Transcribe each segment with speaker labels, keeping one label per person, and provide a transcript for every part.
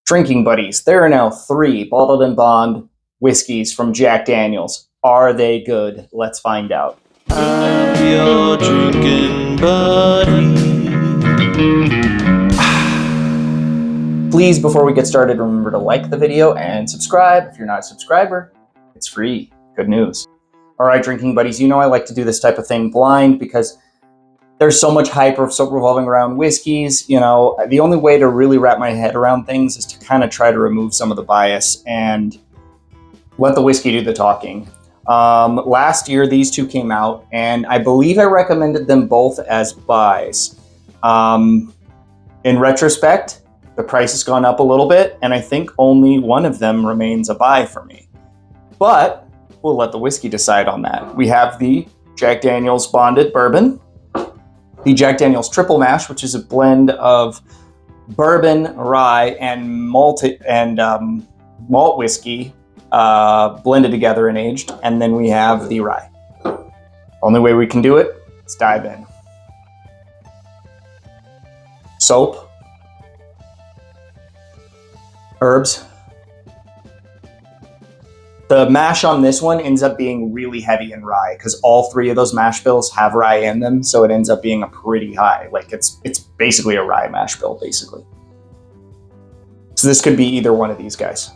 Speaker 1: Drinking buddies, there are now 3 bottled and bond whiskeys from Jack Daniels. Are they good? Let's find out.
Speaker 2: I'm your drinking buddy.
Speaker 1: Please, before we get started, remember to like the video and subscribe. If you're not a subscriber, it's free. Good news. All right, drinking buddies, you know I like to do this type of thing blind because there's so much hype revolving around whiskeys. You know, the only way to really wrap my head around things is to kind of try to remove some of the bias and let the whiskey do the talking. Last year, these two came out, and I believe I recommended them both as buys. In retrospect, the price has gone up a little bit, and I think only one of them remains a buy for me. But we'll let the whiskey decide on that. We have the Jack Daniels Bonded Bourbon, the Jack Daniels Triple Mash, which is a blend of bourbon, rye, and malt whiskey blended together and aged. And then we have the rye. Only way we can do it, let's dive in. Soap, herbs. The mash on this one ends up being really heavy in rye because all 3 of those mash bills have rye in them, so it ends up being a pretty high. Like it's basically a rye mash bill, basically. So this could be either one of these guys.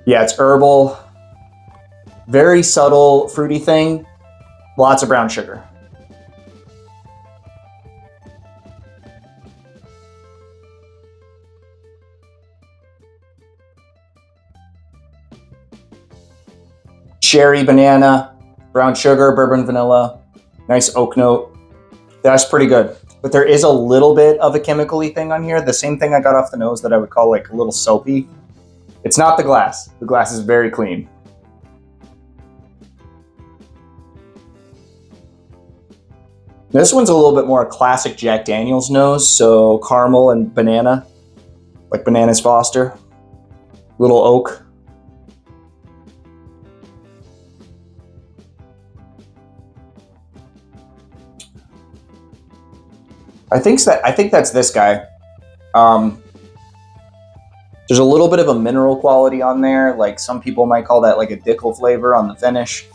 Speaker 1: Yeah, it's herbal, very subtle, fruity thing, lots of brown sugar. Cherry, banana, brown sugar, bourbon, vanilla, nice oak note. That's pretty good. But there is a little bit of a chemical-y thing on here. The same thing I got off the nose that I would call like a little soapy. It's not the glass. The glass is very clean. This one's a little bit more a classic Jack Daniels nose, so caramel and banana, like Bananas Foster, little oak. I think that's this guy. There's a little bit of a mineral quality on there. Like some people might call that like a Dickel flavor on the finish.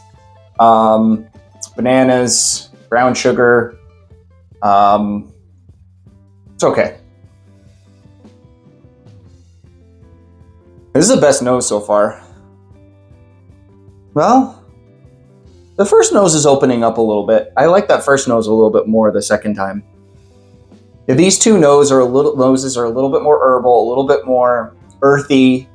Speaker 1: Bananas, brown sugar. It's okay. This is the best nose so far. Well, the first nose is opening up a little bit. I like that first nose a little bit more the second time. Yeah, these two noses are a little bit more herbal, a little bit more earthy,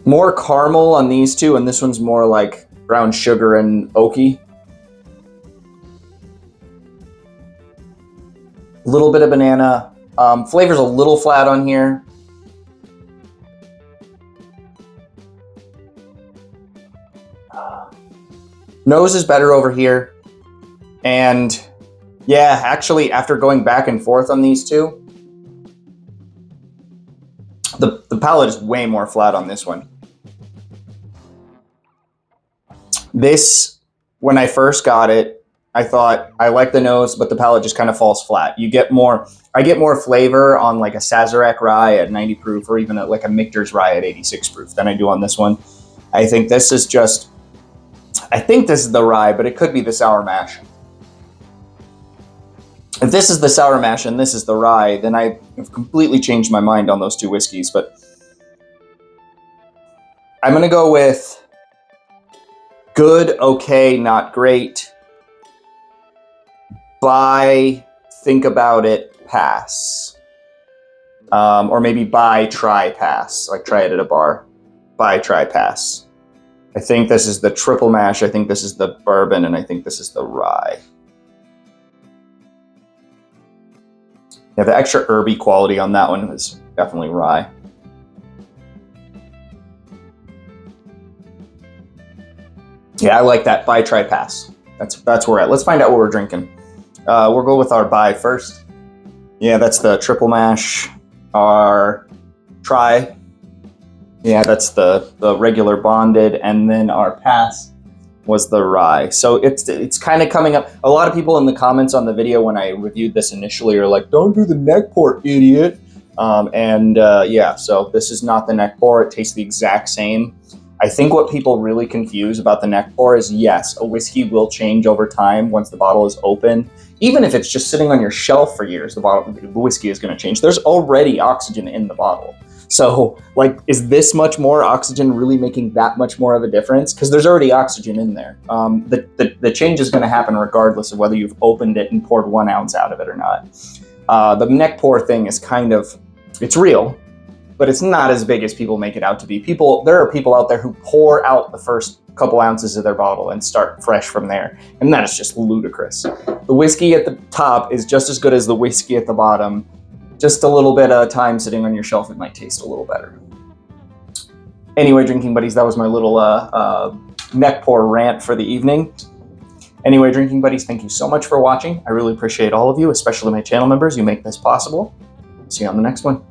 Speaker 1: more caramel on these two, and this one's more like brown sugar and oaky. A little bit of banana. Flavor's a little flat on here. Nose is better over here. And yeah, actually, after going back and forth on these two, the palate is way more flat on this one. This, when I first got it, I thought I like the nose, but the palate just kind of falls flat. I get more flavor on like a Sazerac rye at 90 proof or even like a Michter's rye at 86 proof than I do on this one. I think this is the rye, but it could be the sour mash. If this is the sour mash and this is the rye, then I have completely changed my mind on those two whiskeys. But I'm going to go with good, okay, not great. Buy, think about it, pass. Or maybe buy, try, pass. Like try it at a bar. Buy, try, pass. I think this is the triple mash. I think this is the bourbon. And I think this is the rye. Yeah, the extra herby quality on that one is definitely rye. Yeah, I like that. Buy, try, pass. That's where we're at. Let's find out what we're drinking. We'll go with our buy first. Yeah, that's the triple mash. Our try. Yeah, that's the regular bonded. And then our pass was the rye. So it's kind of coming up. A lot of people in the comments on the video when I reviewed this initially are like, don't do the neck pour, idiot. Yeah, so this is not the neck pour. It tastes the exact same. I think what people really confuse about the neck pour is, yes, a whiskey will change over time once the bottle is open. Even if it's just sitting on your shelf for years, the whiskey is going to change. There's already oxygen in the bottle. So, like, is this much more oxygen really making that much more of a difference? Because there's already oxygen in there. The change is going to happen regardless of whether you've opened it and poured 1 ounce out of it or not. The neck pour thing is kind of, it's real, but it's not as big as people make it out to be. There are people out there who pour out the first couple ounces of their bottle and start fresh from there, and that is just ludicrous. The whiskey at the top is just as good as the whiskey at the bottom. Just a little bit of time sitting on your shelf, it might taste a little better. Anyway, drinking buddies, that was my little neck pour rant for the evening. Anyway, drinking buddies, thank you so much for watching. I really appreciate all of you, especially my channel members. You make this possible. See you on the next one.